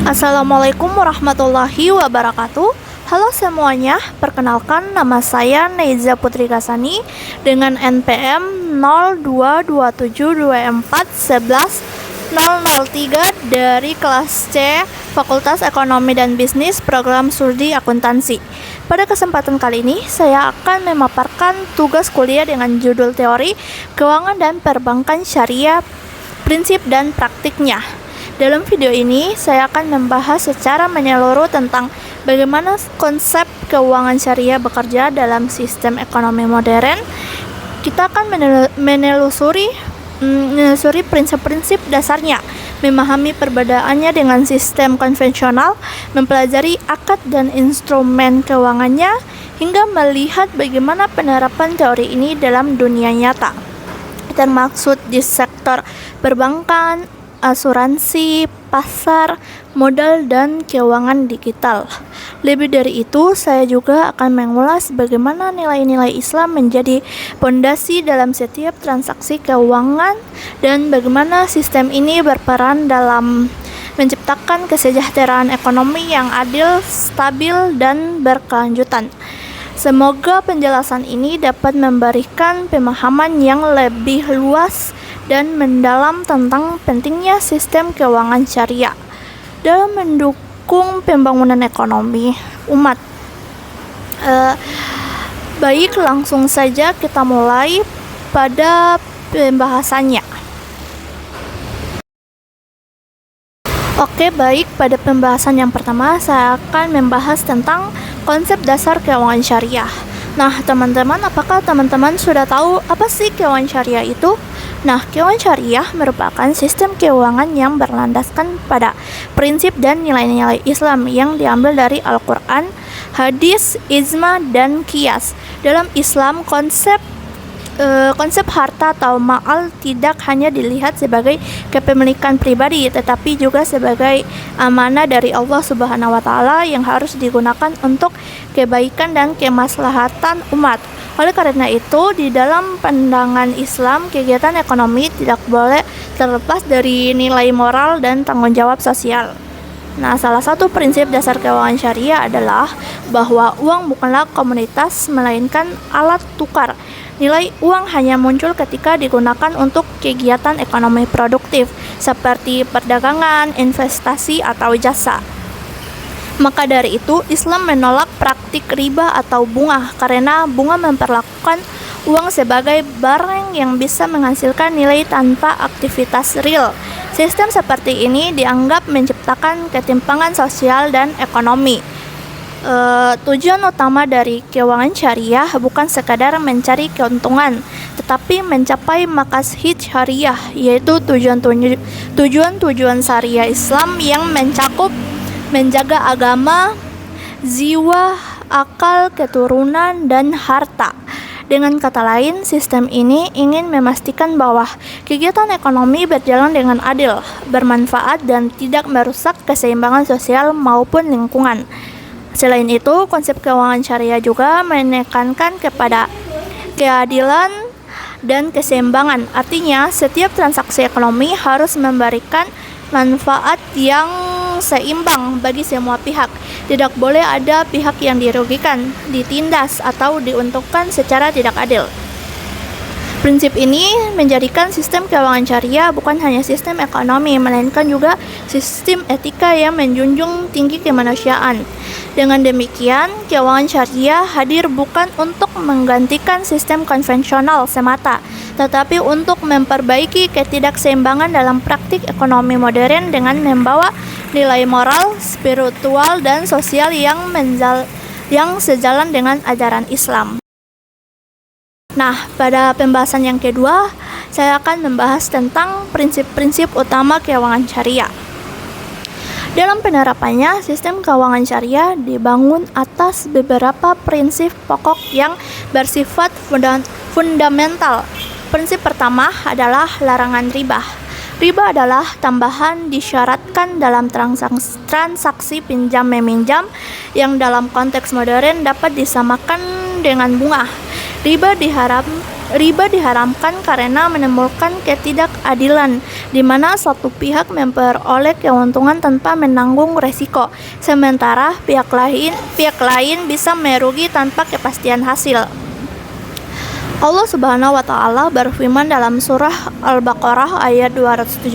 Assalamualaikum warahmatullahi wabarakatuh. Halo semuanya, perkenalkan nama saya Neiza Putri Kasani dengan NPM 022724110003 dari kelas C Fakultas Ekonomi dan Bisnis Program Studi Akuntansi. Pada kesempatan kali ini, saya akan memaparkan tugas kuliah dengan judul teori keuangan dan perbankan syariah, prinsip dan praktiknya. Dalam video ini, saya akan membahas secara menyeluruh tentang bagaimana konsep keuangan syariah bekerja dalam sistem ekonomi modern. Kita akan menelusuri prinsip-prinsip dasarnya, memahami perbedaannya dengan sistem konvensional, mempelajari akad dan instrumen keuangannya, hingga melihat bagaimana penerapan teori ini dalam dunia nyata, termaksud di sektor perbankan, asuransi, pasar, modal, dan keuangan digital. Lebih dari itu, saya juga akan mengulas bagaimana nilai-nilai Islam menjadi pondasi dalam setiap transaksi keuangan dan bagaimana sistem ini berperan dalam menciptakan kesejahteraan ekonomi yang adil, stabil, dan berkelanjutan. Semoga penjelasan ini dapat memberikan pemahaman yang lebih luas dan mendalam tentang pentingnya sistem keuangan syariah dalam mendukung pembangunan ekonomi umat. Baik, langsung saja kita mulai pada pembahasannya. Oke, baik, pada pembahasan yang pertama saya akan membahas tentang konsep dasar keuangan syariah. Nah, teman-teman, apakah teman-teman sudah tahu apa sih keuangan syariah itu? Nah, keuangan syariah merupakan sistem keuangan yang berlandaskan pada prinsip dan nilai-nilai Islam yang diambil dari Al-Quran, hadis, ijma, dan qiyas. Dalam Islam, konsep harta atau ma'al tidak hanya dilihat sebagai kepemilikan pribadi, tetapi juga sebagai amanah dari Allah Subhanahu wa Ta'ala yang harus digunakan untuk kebaikan dan kemaslahatan umat. Oleh karena itu, di dalam pandangan Islam, kegiatan ekonomi tidak boleh terlepas dari nilai moral dan tanggung jawab sosial. Nah, salah satu prinsip dasar keuangan syariah adalah bahwa uang bukanlah komoditas, melainkan alat tukar. Nilai uang hanya muncul ketika digunakan untuk kegiatan ekonomi produktif, seperti perdagangan, investasi, atau jasa. Maka dari itu, Islam menolak praktik riba atau bunga, karena bunga memperlakukan uang sebagai barang yang bisa menghasilkan nilai tanpa aktivitas real. Sistem seperti ini dianggap menciptakan ketimpangan sosial dan ekonomi. Tujuan utama dari keuangan syariah bukan sekadar mencari keuntungan, tetapi mencapai maqasid syariah, yaitu tujuan syariah Islam yang mencakup menjaga agama, jiwa, akal, keturunan, dan harta. Dengan kata lain, sistem ini ingin memastikan bahwa kegiatan ekonomi berjalan dengan adil, bermanfaat, dan tidak merusak keseimbangan sosial maupun lingkungan. Selain itu, konsep keuangan syariah juga menekankan kepada keadilan dan keseimbangan. Artinya, setiap transaksi ekonomi harus memberikan manfaat yang seimbang bagi semua pihak. Tidak boleh ada pihak yang dirugikan, ditindas, atau diuntungkan secara tidak adil. Prinsip ini menjadikan sistem keuangan syariah bukan hanya sistem ekonomi, melainkan juga sistem etika yang menjunjung tinggi kemanusiaan. Dengan demikian, keuangan syariah hadir bukan untuk menggantikan sistem konvensional semata, tetapi untuk memperbaiki ketidakseimbangan dalam praktik ekonomi modern dengan membawa nilai moral, spiritual, dan sosial yang sejalan dengan ajaran Islam. Nah, pada pembahasan yang kedua, saya akan membahas tentang prinsip-prinsip utama keuangan syariah. Dalam penerapannya, sistem keuangan syariah dibangun atas beberapa prinsip pokok yang bersifat fundamental. Prinsip pertama adalah larangan riba. Riba adalah tambahan disyaratkan dalam transaksi pinjam-meminjam yang dalam konteks modern dapat disamakan dengan bunga. Riba Riba diharamkan karena menimbulkan ketidakadilan, di mana satu pihak memperoleh keuntungan tanpa menanggung resiko, sementara pihak lain bisa merugi tanpa kepastian hasil. Allah Subhanahu wa Ta'ala berfirman dalam surah Al-Baqarah ayat 275,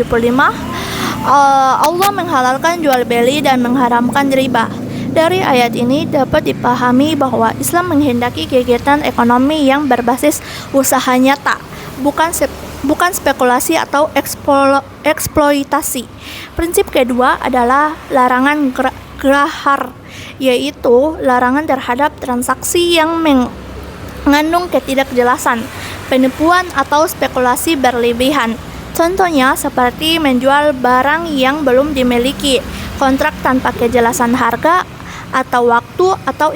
Allah menghalalkan jual beli dan mengharamkan riba. Dari ayat ini dapat dipahami bahwa Islam menghendaki kegiatan ekonomi yang berbasis usaha nyata, bukan spekulasi atau eksploitasi. Prinsip kedua adalah larangan grahar, yaitu larangan terhadap transaksi yang mengandung ketidakjelasan, penipuan atau spekulasi berlebihan. Contohnya seperti menjual barang yang belum dimiliki, kontrak tanpa kejelasan harga, atau waktu, atau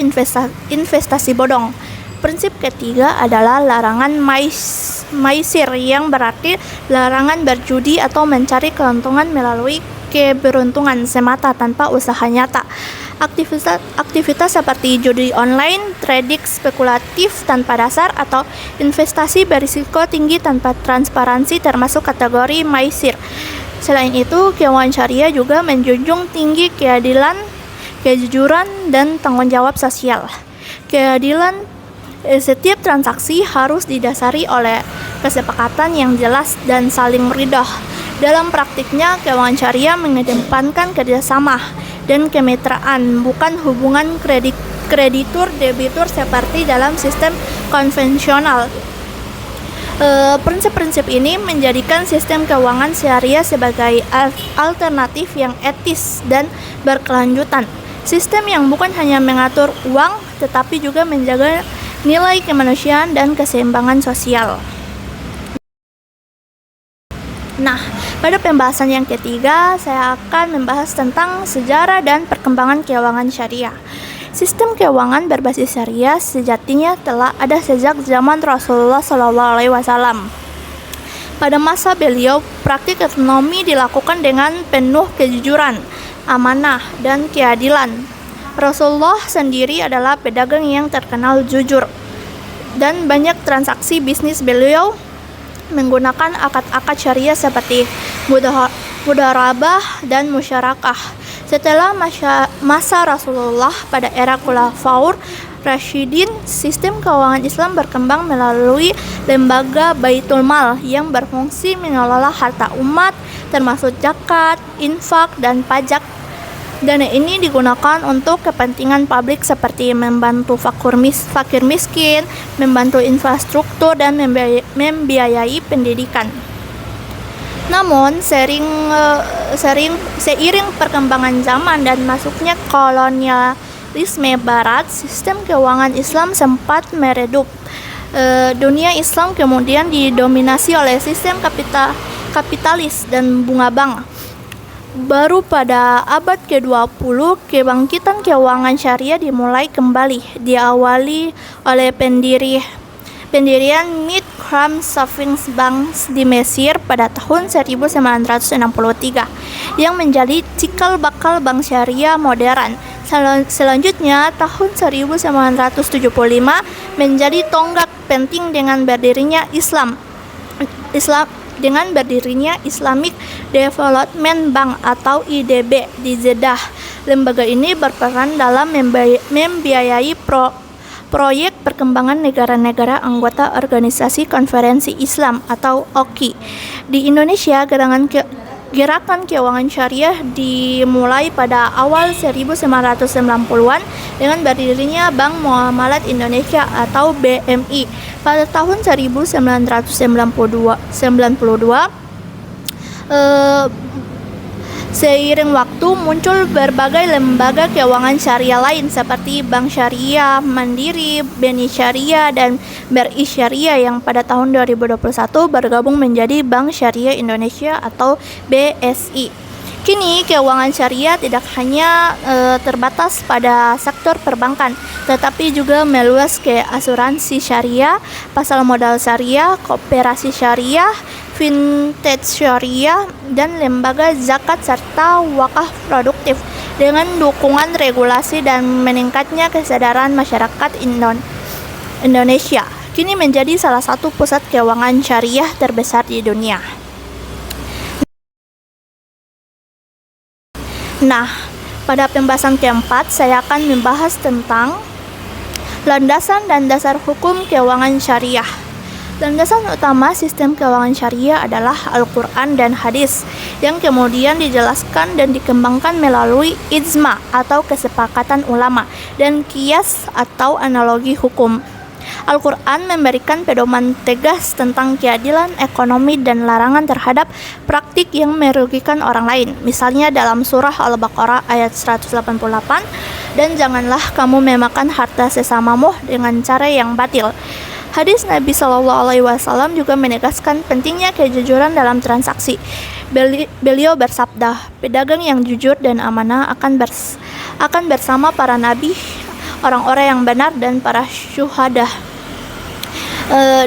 investasi bodong. Prinsip ketiga adalah larangan maisir, yang berarti larangan berjudi atau mencari keuntungan melalui keberuntungan semata tanpa usaha nyata. Aktivitas seperti judi online, trading spekulatif tanpa dasar, atau investasi berisiko tinggi tanpa transparansi termasuk kategori maisir. Selain itu, keuangan syariah juga menjunjung tinggi keadilan, kejujuran, dan tanggung jawab sosial. Keadilan, setiap transaksi harus didasari oleh kesepakatan yang jelas dan saling ridho. Dalam praktiknya, keuangan syariah mengedepankan kerjasama dan kemitraan, bukan hubungan kreditur-debitur seperti dalam sistem konvensional. Prinsip-prinsip ini menjadikan sistem keuangan syariah sebagai alternatif yang etis dan berkelanjutan. Sistem yang bukan hanya mengatur uang, tetapi juga menjaga nilai kemanusiaan dan keseimbangan sosial. Nah, pada pembahasan yang ketiga, saya akan membahas tentang sejarah dan perkembangan keuangan syariah. Sistem keuangan berbasis syariah sejatinya telah ada sejak zaman Rasulullah SAW. Pada masa beliau, praktik ekonomi dilakukan dengan penuh kejujuran, amanah, dan keadilan. Rasulullah sendiri adalah pedagang yang terkenal jujur, dan banyak transaksi bisnis beliau menggunakan akad-akad syariah seperti mudharabah dan musyarakah. Setelah masa Rasulullah pada era Khulafaur Rasyidin, sistem keuangan Islam berkembang melalui lembaga Baitul Mal yang berfungsi mengelola harta umat termasuk zakat, infak, dan pajak. Dana ini digunakan untuk kepentingan publik seperti membantu fakir miskin, membantu infrastruktur, dan membiayai pendidikan. Namun, seiring perkembangan zaman dan masuknya kolonialisme Barat, sistem keuangan Islam sempat meredup. Dunia Islam kemudian didominasi oleh sistem kapitalis dan bunga bank. Baru pada abad ke-20, kebangkitan keuangan syariah dimulai kembali, diawali oleh pendirian Mid-Cram Savings Banks di Mesir pada tahun 1963 yang menjadi cikal bakal bank syariah modern. Selanjutnya, tahun 1975 menjadi tonggak penting dengan berdirinya Islamic Development Bank atau IDB di Jeddah. Lembaga ini berperan dalam membiayai proyek perkembangan negara-negara anggota Organisasi Konferensi Islam atau OKI. Di Indonesia, gerakan keuangan syariah dimulai pada awal 1990-an dengan berdirinya Bank Muamalat Indonesia atau BMI. Pada tahun 1992, seiring waktu muncul berbagai lembaga keuangan syariah lain seperti Bank Syariah, Mandiri, BNI Syariah, dan BRI Syariah yang pada tahun 2021 bergabung menjadi Bank Syariah Indonesia atau BSI. Kini keuangan syariah tidak hanya terbatas pada sektor perbankan, tetapi juga meluas ke asuransi syariah, pasar modal syariah, koperasi syariah, vintage syariah, dan lembaga zakat serta wakaf produktif dengan dukungan regulasi dan meningkatnya kesadaran masyarakat Indonesia. kini menjadi salah satu pusat keuangan syariah terbesar di dunia. Nah, pada pembahasan keempat, saya akan membahas tentang landasan dan dasar hukum keuangan syariah. Landasan utama sistem keuangan syariah adalah Al-Quran dan hadis, yang kemudian dijelaskan dan dikembangkan melalui ijma atau kesepakatan ulama dan qiyas atau analogi hukum. Al-Quran memberikan pedoman tegas tentang keadilan ekonomi dan larangan terhadap praktik yang merugikan orang lain. Misalnya dalam surah Al-Baqarah ayat 188, dan janganlah kamu memakan harta sesamamu dengan cara yang batil. Hadis Nabi SAW juga menegaskan pentingnya kejujuran dalam transaksi. Beliau bersabda, pedagang yang jujur dan amanah akan bersama para nabi, orang-orang yang benar, dan para syuhada.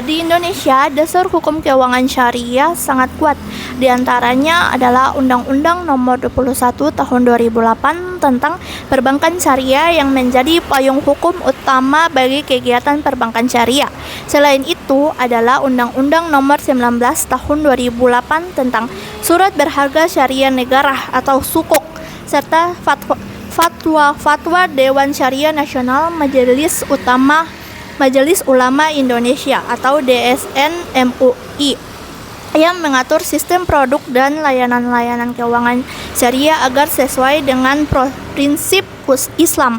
Di Indonesia, dasar hukum keuangan syariah sangat kuat. Di antaranya adalah Undang-Undang Nomor 21 Tahun 2008 tentang Perbankan Syariah yang menjadi payung hukum utama bagi kegiatan perbankan syariah. Selain itu adalah Undang-Undang Nomor 19 Tahun 2008 tentang Surat Berharga Syariah Negara atau SUKUK, serta fatwa Dewan Syariah Nasional Majelis Ulama Indonesia atau DSN MUI yang mengatur sistem produk dan layanan-layanan keuangan syariah agar sesuai dengan prinsip Islam.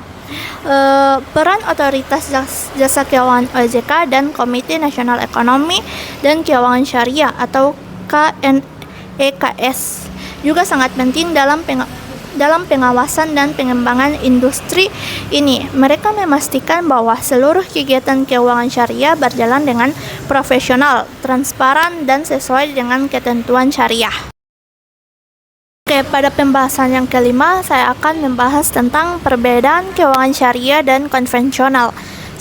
Peran Otoritas Jasa Keuangan OJK dan Komite Nasional Ekonomi dan Keuangan Syariah atau KNEKS juga sangat penting dalam pengawasan dan pengembangan industri ini. Mereka memastikan bahwa seluruh kegiatan keuangan syariah berjalan dengan profesional, transparan, dan sesuai dengan ketentuan syariah. Oke, pada pembahasan yang kelima, saya akan membahas tentang perbedaan keuangan syariah dan konvensional.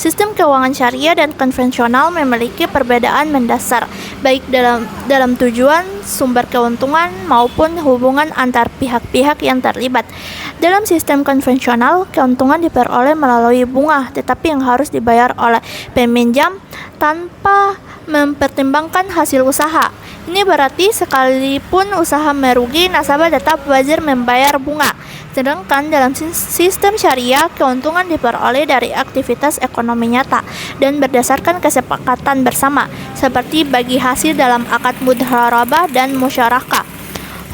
Sistem keuangan syariah dan konvensional memiliki perbedaan mendasar, baik dalam tujuan, sumber keuntungan, maupun hubungan antar pihak-pihak yang terlibat. Dalam sistem konvensional, keuntungan diperoleh melalui bunga, tetapi yang harus dibayar oleh peminjam tanpa mempertimbangkan hasil usaha. Ini berarti sekalipun usaha merugi, nasabah tetap wajib membayar bunga. Sedangkan dalam sistem syariah, keuntungan diperoleh dari aktivitas ekonomi nyata dan berdasarkan kesepakatan bersama, seperti bagi hasil dalam akad mudharabah dan musyarakah.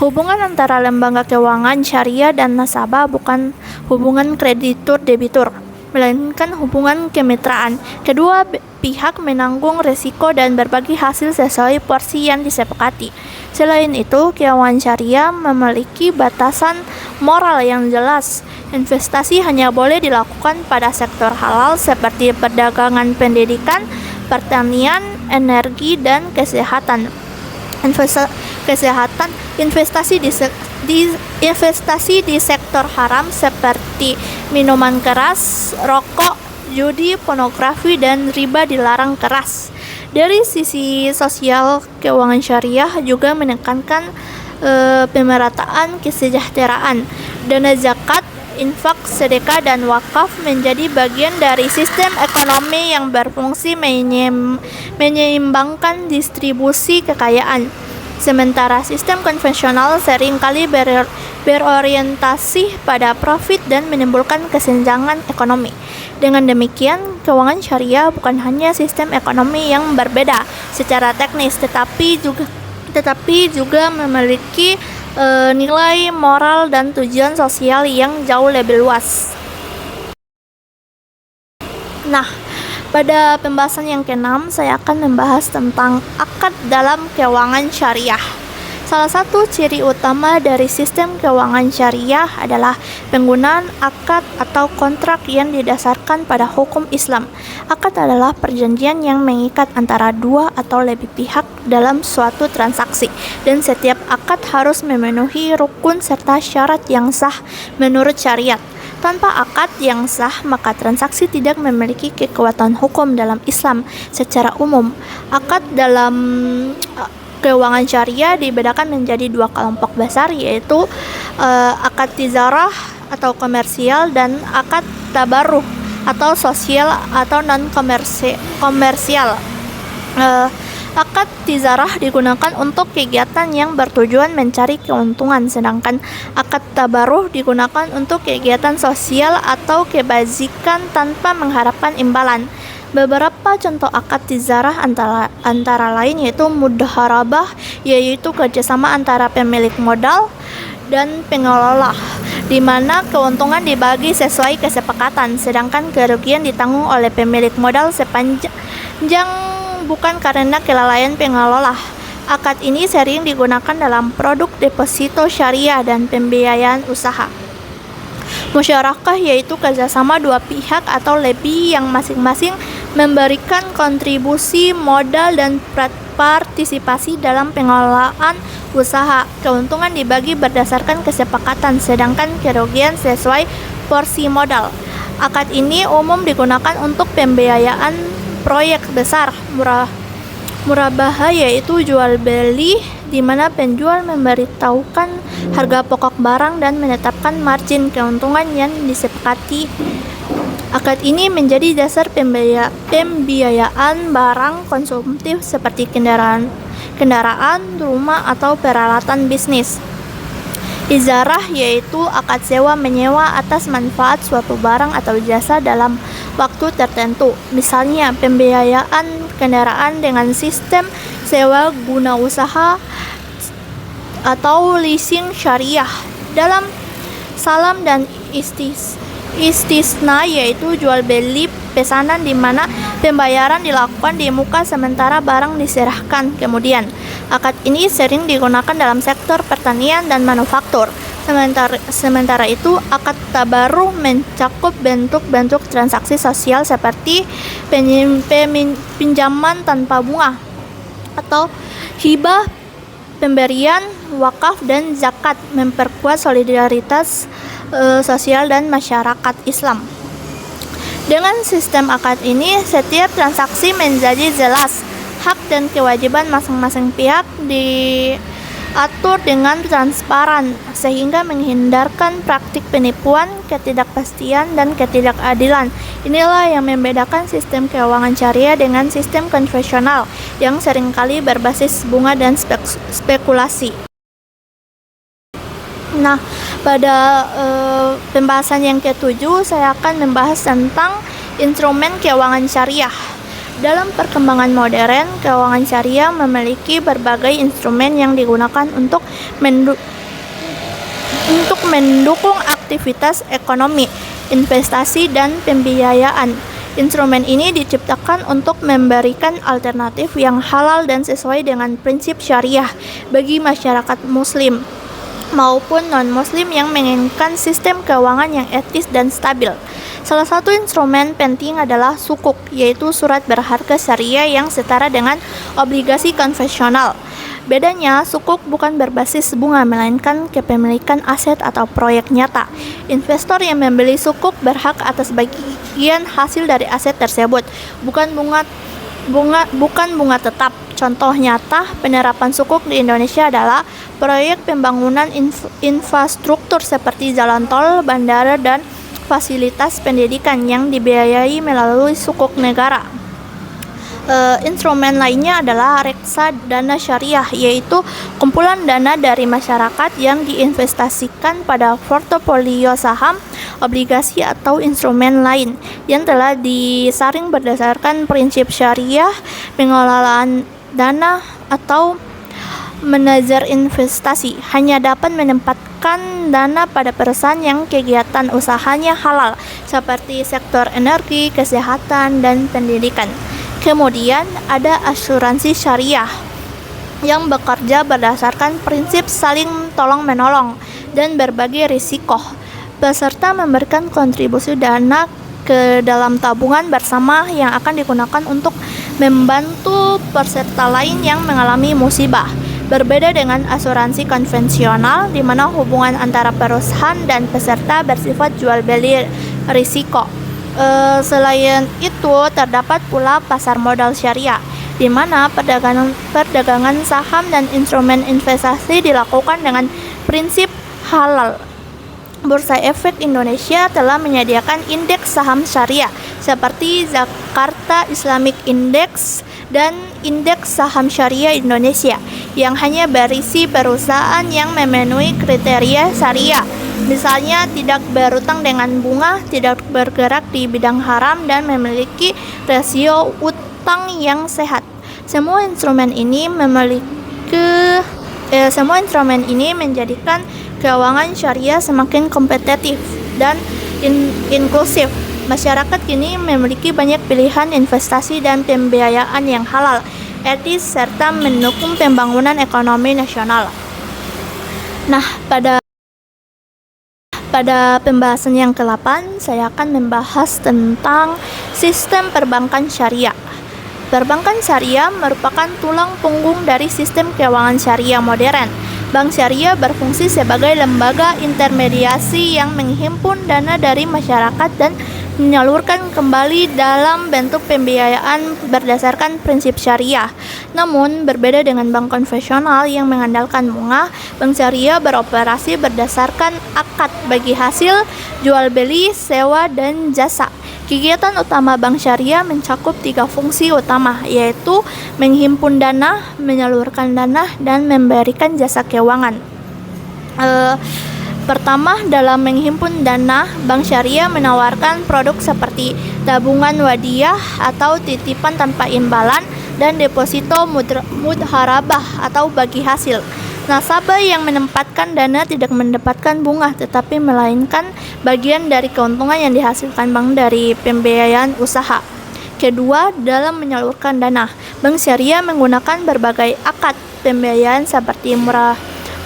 Hubungan antara lembaga keuangan syariah dan nasabah bukan hubungan kreditur-debitur, melainkan hubungan kemitraan. Kedua pihak menanggung risiko dan berbagi hasil sesuai porsi yang disepakati. Selain itu, keuangan syariah memiliki batasan moral yang jelas. Investasi hanya boleh dilakukan pada sektor halal seperti perdagangan, pendidikan, pertanian, energi, dan kesehatan. Investasi di sektor haram seperti minuman keras, rokok, judi, pornografi, dan riba dilarang keras. Dari sisi sosial, keuangan syariah juga menekankan pemerataan kesejahteraan. Dana zakat, infak, sedekah, dan wakaf menjadi bagian dari sistem ekonomi yang berfungsi menyeimbangkan distribusi kekayaan. Sementara sistem konvensional seringkali berorientasi pada profit dan menimbulkan kesenjangan ekonomi. Dengan demikian, keuangan syariah bukan hanya sistem ekonomi yang berbeda secara teknis, tetapi juga memiliki nilai moral dan tujuan sosial yang jauh lebih luas. Nah, pada pembahasan yang keenam, saya akan membahas tentang akad dalam keuangan syariah. Salah satu ciri utama dari sistem keuangan syariah adalah penggunaan akad atau kontrak yang didasarkan pada hukum Islam. Akad adalah perjanjian yang mengikat antara dua atau lebih pihak dalam suatu transaksi, dan setiap akad harus memenuhi rukun serta syarat yang sah menurut syariat. Tanpa akad yang sah, maka transaksi tidak memiliki kekuatan hukum dalam Islam secara umum. Akad dalam keuangan syariah dibedakan menjadi dua kelompok besar, yaitu akad tijarah atau komersial dan akad tabarruh atau sosial atau non komersial. Akad tizarah digunakan untuk kegiatan yang bertujuan mencari keuntungan, sedangkan akad tabaruh digunakan untuk kegiatan sosial atau kebajikan tanpa mengharapkan imbalan. Beberapa contoh akad tizarah antara lain yaitu mudharabah, yaitu kerjasama antara pemilik modal dan pengelola, di mana keuntungan dibagi sesuai kesepakatan, sedangkan kerugian ditanggung oleh pemilik modal sepanjang bukan karena kelalaian pengelola. Akad ini sering digunakan dalam produk deposito syariah dan pembiayaan usaha. Musyarakah yaitu kerjasama dua pihak atau lebih yang masing-masing memberikan kontribusi modal dan partisipasi dalam pengelolaan usaha. Keuntungan dibagi berdasarkan kesepakatan, sedangkan kerugian sesuai porsi modal. Akad ini umum digunakan untuk pembiayaan proyek besar. Murabahah yaitu jual beli, di mana penjual memberitahukan harga pokok barang dan menetapkan margin keuntungan yang disepakati. Akad ini menjadi dasar pembiayaan barang konsumtif seperti kendaraan, rumah atau peralatan bisnis. Ijarah yaitu akad sewa-menyewa atas manfaat suatu barang atau jasa dalam waktu tertentu. Misalnya pembiayaan kendaraan dengan sistem sewa guna usaha atau leasing syariah. Dalam salam dan istisna yaitu jual beli pesanan, di mana pembayaran dilakukan di muka sementara barang diserahkan kemudian. Akad ini sering digunakan dalam sektor pertanian dan manufaktur. Sementara itu, akad tabaruh mencakup bentuk-bentuk transaksi sosial seperti pinjaman tanpa bunga atau hibah, pemberian, wakaf, dan zakat, memperkuat solidaritas sosial dan masyarakat Islam. Dengan sistem akad ini, setiap transaksi menjadi jelas. Hak dan kewajiban masing-masing pihak diatur dengan transparan, sehingga menghindarkan praktik penipuan, ketidakpastian, dan ketidakadilan. Inilah yang membedakan sistem keuangan syariah dengan sistem konvensional yang seringkali berbasis bunga dan spekulasi. Nah, pada pembahasan yang ke-7 saya akan membahas tentang instrumen keuangan syariah. Dalam perkembangan modern, keuangan syariah memiliki berbagai instrumen yang digunakan untuk mendukung aktivitas ekonomi, investasi, dan pembiayaan. Instrumen ini diciptakan untuk memberikan alternatif yang halal dan sesuai dengan prinsip syariah bagi masyarakat muslim maupun non-muslim yang menginginkan sistem keuangan yang etis dan stabil. Salah satu instrumen penting adalah sukuk, yaitu surat berharga syariah yang setara dengan obligasi konvensional. Bedanya, sukuk bukan berbasis bunga, melainkan kepemilikan aset atau proyek nyata. Investor yang membeli sukuk berhak atas bagian hasil dari aset tersebut, bukan bunga tetap. Contoh nyata penerapan sukuk di Indonesia adalah proyek pembangunan infrastruktur seperti jalan tol, bandara, dan fasilitas pendidikan yang dibiayai melalui sukuk negara. Instrumen lainnya adalah reksadana syariah, yaitu kumpulan dana dari masyarakat yang diinvestasikan pada portofolio saham, obligasi, atau instrumen lain yang telah disaring berdasarkan prinsip syariah. Pengelolaan dana atau manajer investasi hanya dapat menempatkan dana pada perusahaan yang kegiatan usahanya halal, seperti sektor energi, kesehatan, dan pendidikan. Kemudian ada asuransi syariah yang bekerja berdasarkan prinsip saling tolong-menolong dan berbagi risiko. Peserta memberikan kontribusi dana ke dalam tabungan bersama yang akan digunakan untuk membantu peserta lain yang mengalami musibah. Berbeda dengan asuransi konvensional, di mana hubungan antara perusahaan dan peserta bersifat jual beli risiko. Selain itu, terdapat pula pasar modal syariah, di mana perdagangan saham dan instrumen investasi dilakukan dengan prinsip halal. Bursa Efek Indonesia telah menyediakan indeks saham syariah seperti Jakarta Islamic Index dan Indeks Saham Syariah Indonesia yang hanya berisi perusahaan yang memenuhi kriteria syariah. Misalnya tidak berutang dengan bunga, tidak bergerak di bidang haram, dan memiliki rasio utang yang sehat. Semua instrumen ini menjadikan keuangan syariah semakin kompetitif dan inklusif. Masyarakat kini memiliki banyak pilihan investasi dan pembiayaan yang halal, etis, serta mendukung pembangunan ekonomi nasional. Nah, pada pembahasan yang ke-8, saya akan membahas tentang sistem perbankan syariah. Perbankan syariah merupakan tulang punggung dari sistem keuangan syariah modern. Bank syariah berfungsi sebagai lembaga intermediasi yang menghimpun dana dari masyarakat dan menyalurkan kembali dalam bentuk pembiayaan berdasarkan prinsip syariah. Namun, berbeda dengan bank konvensional yang mengandalkan bunga, bank syariah beroperasi berdasarkan akad bagi hasil jual beli, sewa, dan jasa. Kegiatan utama bank syariah mencakup 3 fungsi utama, yaitu menghimpun dana, menyalurkan dana, dan memberikan jasa keuangan. Pertama, dalam menghimpun dana, bank syariah menawarkan produk seperti tabungan wadiah atau titipan tanpa imbalan dan deposito mudharabah atau bagi hasil. Nasabah yang menempatkan dana tidak mendapatkan bunga, tetapi melainkan bagian dari keuntungan yang dihasilkan bank dari pembiayaan usaha. Kedua, dalam menyalurkan dana, bank syariah menggunakan berbagai akad pembiayaan seperti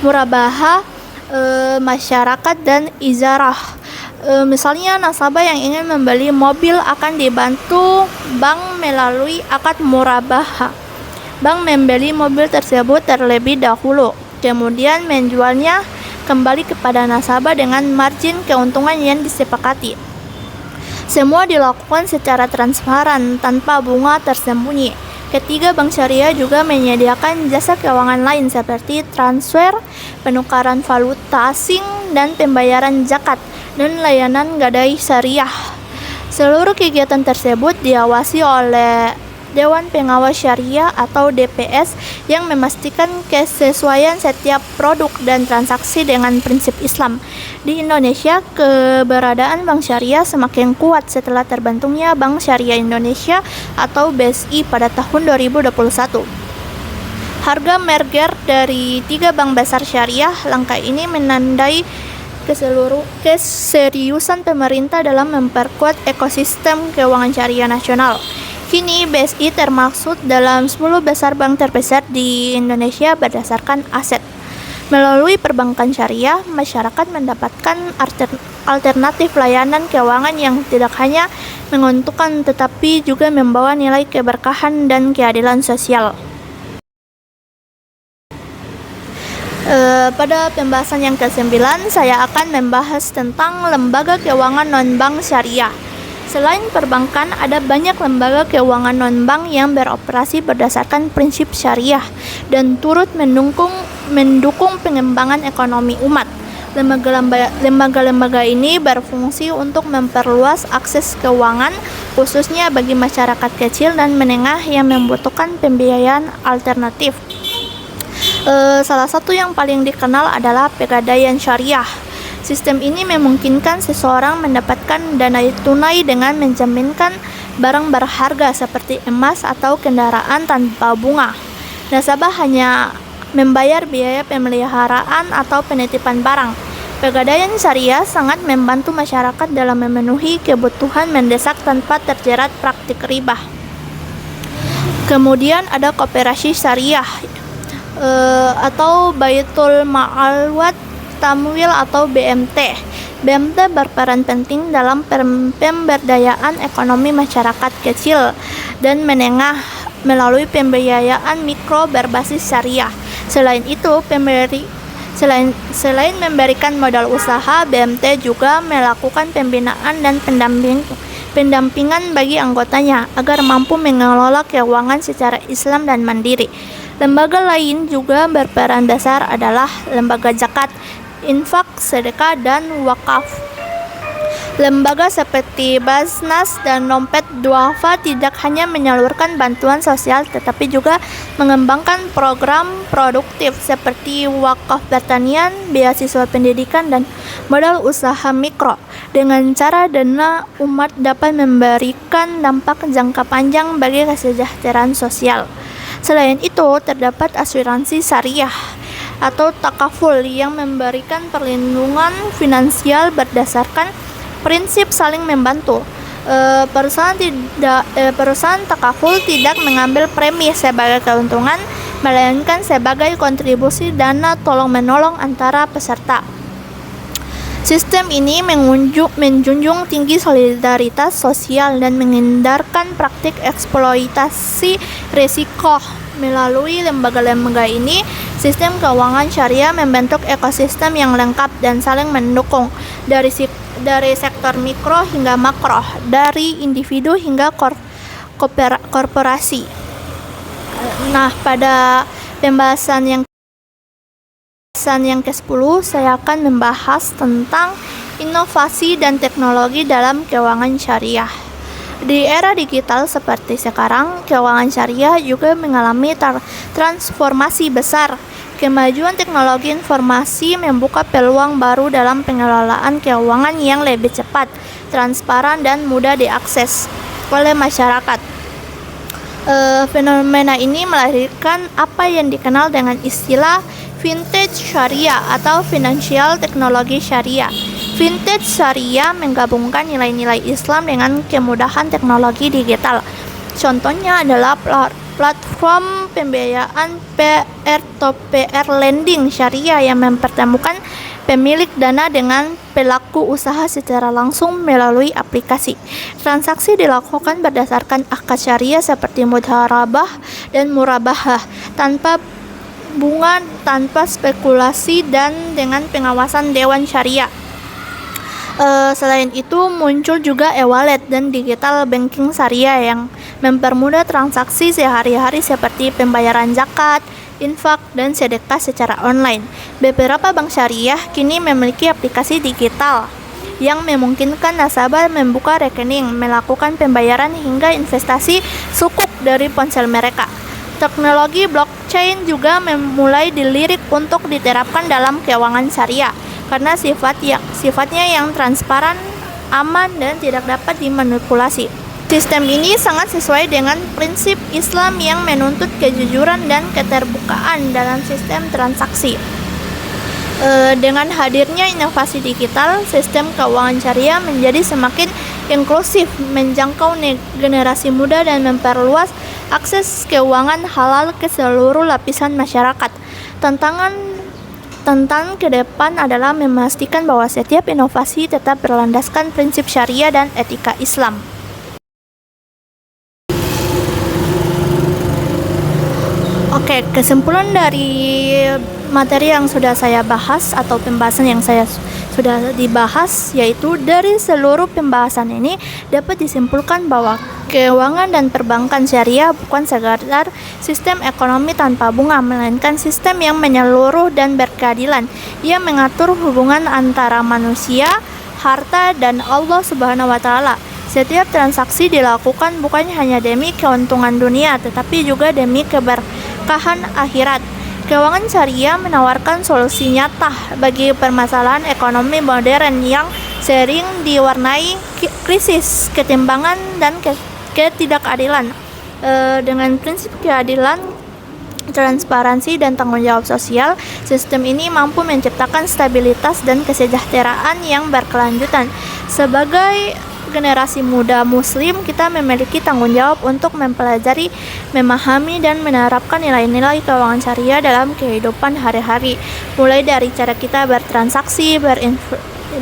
murabahah, masyarakat, dan izarah. Misalnya, nasabah yang ingin membeli mobil akan dibantu bank melalui akad murabahah. Bank membeli mobil tersebut terlebih dahulu, kemudian menjualnya kembali kepada nasabah dengan margin keuntungan yang disepakati. Semua dilakukan secara transparan, tanpa bunga tersembunyi. Ketiga, bank syariah juga menyediakan jasa keuangan lain seperti transfer, penukaran valuta asing, dan pembayaran zakat, dan layanan gadai syariah. Seluruh kegiatan tersebut diawasi oleh Dewan Pengawas Syariah atau DPS yang memastikan kesesuaian setiap produk dan transaksi dengan prinsip Islam. Di Indonesia, keberadaan bank syariah semakin kuat setelah terbentuknya Bank Syariah Indonesia atau BSI pada tahun 2021. Harga merger dari 3 bank besar syariah, langkah ini menandai keseriusan pemerintah dalam memperkuat ekosistem keuangan syariah nasional. Kini BSI termasuk dalam 10 besar bank terbesar di Indonesia berdasarkan aset. Melalui perbankan syariah, masyarakat mendapatkan alternatif layanan keuangan yang tidak hanya menguntungkan tetapi juga membawa nilai keberkahan dan keadilan sosial. Pada pembahasan yang ke-9, saya akan membahas tentang lembaga keuangan non-bank syariah. Selain perbankan, ada banyak lembaga keuangan non-bank yang beroperasi berdasarkan prinsip syariah dan turut mendukung pengembangan ekonomi umat. Lembaga-lembaga ini berfungsi untuk memperluas akses keuangan, khususnya bagi masyarakat kecil dan menengah yang membutuhkan pembiayaan alternatif. Salah satu yang paling dikenal adalah Pegadaian Syariah. Sistem ini memungkinkan seseorang mendapatkan dana tunai dengan menjaminkan barang berharga seperti emas atau kendaraan tanpa bunga. Nasabah hanya membayar biaya pemeliharaan atau penitipan barang. Pegadaian syariah sangat membantu masyarakat dalam memenuhi kebutuhan mendesak tanpa terjerat praktik riba. Kemudian ada Koperasi Syariah atau Baitul Ma'al Tamwil atau BMT. BMT berperan penting dalam pemberdayaan ekonomi masyarakat kecil dan menengah melalui pembiayaan mikro berbasis syariah. Selain itu, selain memberikan modal usaha, BMT juga melakukan pembinaan dan pendampingan bagi anggotanya agar mampu mengelola keuangan secara Islam dan mandiri. Lembaga lain juga berperan dasar adalah lembaga zakat. infak, sedekah, dan wakaf. Lembaga seperti Basnas dan Dompet Duafa tidak hanya menyalurkan bantuan sosial tetapi juga mengembangkan program produktif seperti wakaf pertanian, beasiswa pendidikan, dan modal usaha mikro. Dengan cara dana umat dapat memberikan dampak jangka panjang bagi kesejahteraan sosial. Selain itu, terdapat asuransi syariah atau takaful yang memberikan perlindungan finansial berdasarkan prinsip saling membantu. Perusahaan takaful tidak mengambil premi sebagai keuntungan, melainkan sebagai kontribusi dana tolong-menolong antara peserta. Sistem ini menjunjung tinggi solidaritas sosial dan menghindarkan praktik eksploitasi risiko. Melalui lembaga-lembaga ini, sistem keuangan syariah membentuk ekosistem yang lengkap dan saling mendukung, dari sektor mikro hingga makro, dari individu hingga korporasi. Nah, pada pembahasan yang ke-10, saya akan membahas tentang inovasi dan teknologi dalam keuangan syariah. Di era digital seperti sekarang, keuangan syariah juga mengalami transformasi besar. Kemajuan teknologi informasi membuka peluang baru dalam pengelolaan keuangan yang lebih cepat, transparan, dan mudah diakses oleh masyarakat. Fenomena ini melahirkan apa yang dikenal dengan istilah vintage syariah atau financial teknologi syariah. Vintage syariah menggabungkan nilai-nilai Islam dengan kemudahan teknologi digital. Contohnya adalah platform pembiayaan peer-to-peer lending syariah yang mempertemukan pemilik dana dengan pelaku usaha secara langsung melalui aplikasi. Transaksi dilakukan berdasarkan akad syariah seperti mudharabah dan murabahah, tanpa bunga, tanpa spekulasi, dan dengan pengawasan dewan syariah. Selain itu, muncul juga e-wallet dan digital banking syariah yang mempermudah transaksi sehari-hari seperti pembayaran zakat, infak, dan sedekah secara online. Beberapa bank syariah kini memiliki aplikasi digital yang memungkinkan nasabah membuka rekening, melakukan pembayaran, hingga investasi sukuk dari ponsel mereka. Teknologi blockchain juga mulai dilirik untuk diterapkan dalam keuangan syariah karena sifatnya yang transparan, aman, dan tidak dapat dimanipulasi. Sistem ini sangat sesuai dengan prinsip Islam yang menuntut kejujuran dan keterbukaan dalam sistem transaksi. Dengan hadirnya inovasi digital, sistem keuangan syariah menjadi semakin inklusif, menjangkau generasi muda, dan memperluas akses keuangan halal ke seluruh lapisan masyarakat. Tantangan ke depan adalah memastikan bahwa setiap inovasi tetap berlandaskan prinsip syariah dan etika Islam. Oke, kesimpulan dari materi yang sudah saya bahas atau pembahasan yang saya sudah dibahas, yaitu dari seluruh pembahasan ini dapat disimpulkan bahwa keuangan dan perbankan syariah bukan sekadar sistem ekonomi tanpa bunga, melainkan sistem yang menyeluruh dan berkeadilan. Ia mengatur hubungan antara manusia, harta, dan Allah Subhanahu wa Ta'ala. Setiap transaksi dilakukan bukan hanya demi keuntungan dunia, tetapi juga demi keberkahan akhirat. Keuangan syariah menawarkan solusi nyata bagi permasalahan ekonomi modern yang sering diwarnai krisis, ketimbangan, dan ketidakadilan. Dengan prinsip keadilan, transparansi, dan tanggung jawab sosial, sistem ini mampu menciptakan stabilitas dan kesejahteraan yang berkelanjutan. Sebagai generasi muda muslim, kita memiliki tanggung jawab untuk mempelajari, memahami, dan menerapkan nilai-nilai keuangan syariah dalam kehidupan hari-hari, mulai dari cara kita bertransaksi,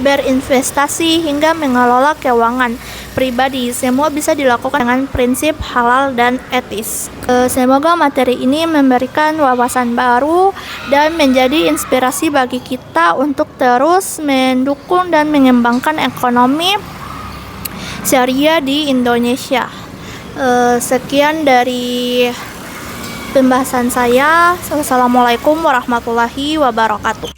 berinvestasi, hingga mengelola keuangan pribadi. Semua bisa dilakukan dengan prinsip halal dan etis. Semoga materi ini memberikan wawasan baru dan menjadi inspirasi bagi kita untuk terus mendukung dan mengembangkan ekonomi syariah di Indonesia. Sekian dari pembahasan saya. Wassalamualaikum warahmatullahi wabarakatuh.